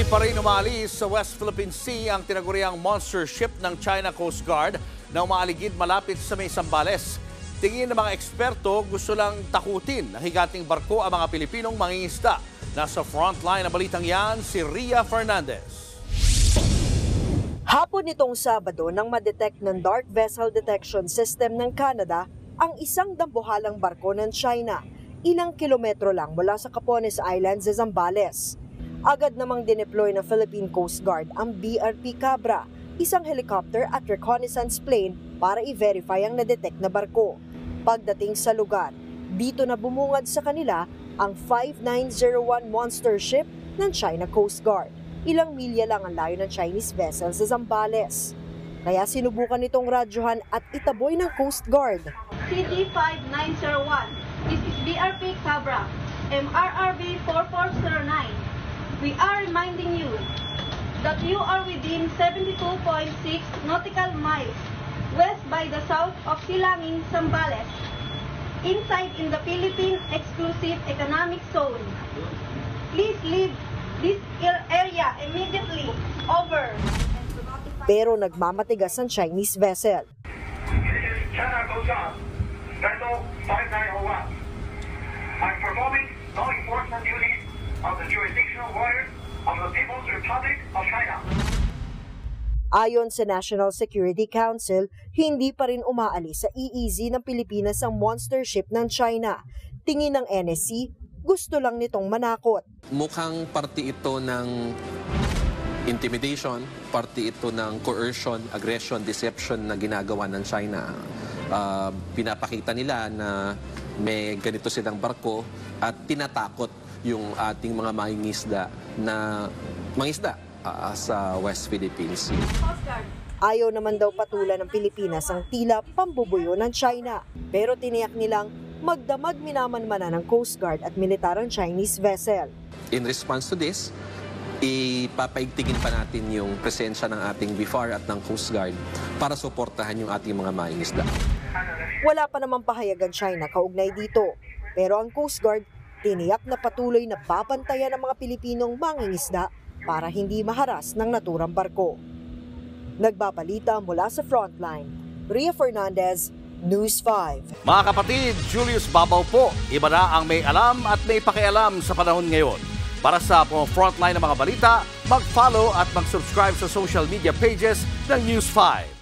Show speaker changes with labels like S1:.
S1: Hindi pa rin umaalis sa West Philippine Sea ang tinaguriang monster ship ng China Coast Guard na umaaligid malapit sa may Zambales. Tingin ng mga eksperto, gusto lang takutin ng higanting barko ang mga Pilipinong mangingisda. Nasa frontline na balitang yan, si Ria Fernandez.
S2: Hapon nitong Sabado nang madetect ng Dark Vessel Detection System ng Canada ang isang dambuhalang barko ng China, ilang kilometro lang mula sa Capones Island sa Zambales. Agad namang dineploy ng Philippine Coast Guard ang BRP Cabra, isang helicopter at reconnaissance plane para i-verify ang nadetect na barko. Pagdating sa lugar, dito na bumungad sa kanila ang 5901 monster ship ng China Coast Guard. Ilang milya lang ang layo ng Chinese vessel sa Zambales. Kaya sinubukan nitong radyohan at itaboy ng Coast Guard.
S3: CD5901, this is BRP Cabra, MRRB 4409. We are reminding you that you are within 72.6 nautical miles west by the south of Silangin, Zambales, inside in the Philippine Exclusive Economic Zone. Please leave this area immediately. Over.
S2: Pero nagmamatigas ang Chinese vessel.
S4: This is China Coast Guard, Vessel 5901. I'm performing law enforcement duties of the jurisdictional waters of the People's Republic of China.
S2: Ayon sa National Security Council, hindi pa rin umaalis sa EEZ ng Pilipinas ang monster ship ng China. Tingin ng NSC, gusto lang nitong manakot.
S5: Mukhang parte ito ng intimidation, parte ito ng coercion, aggression, deception na ginagawa ng China. Pinapakita nila na may ganito silang barko at tinatakot yung ating mga mangingisda na mangisda sa West Philippine Sea.
S2: Ayaw naman daw patulan ng Pilipinas ang tila pambubuyo ng China. Pero tiniyak nilang magdamag minamanmana ng Coast Guard at militar ang Chinese vessel.
S5: In response to this, ipapaigtingin pa natin yung presensya ng ating BFAR at ng Coast Guard para suportahan yung ating mga mangingisda.
S2: Wala pa namang pahayag ang China kaugnay dito. Pero ang Coast Guard tiniyak na patuloy na babantayan ng mga Pilipinong mangingisda para hindi maharas ng naturang barko. Nagbabalita mula sa frontline, Ria Fernandez, News 5.
S1: Mga kapatid, Julius Babaw po. Iba na ang may alam at may pakialam sa panahon ngayon. Para sa frontline ng mga balita, mag-follow at mag-subscribe sa social media pages ng News 5.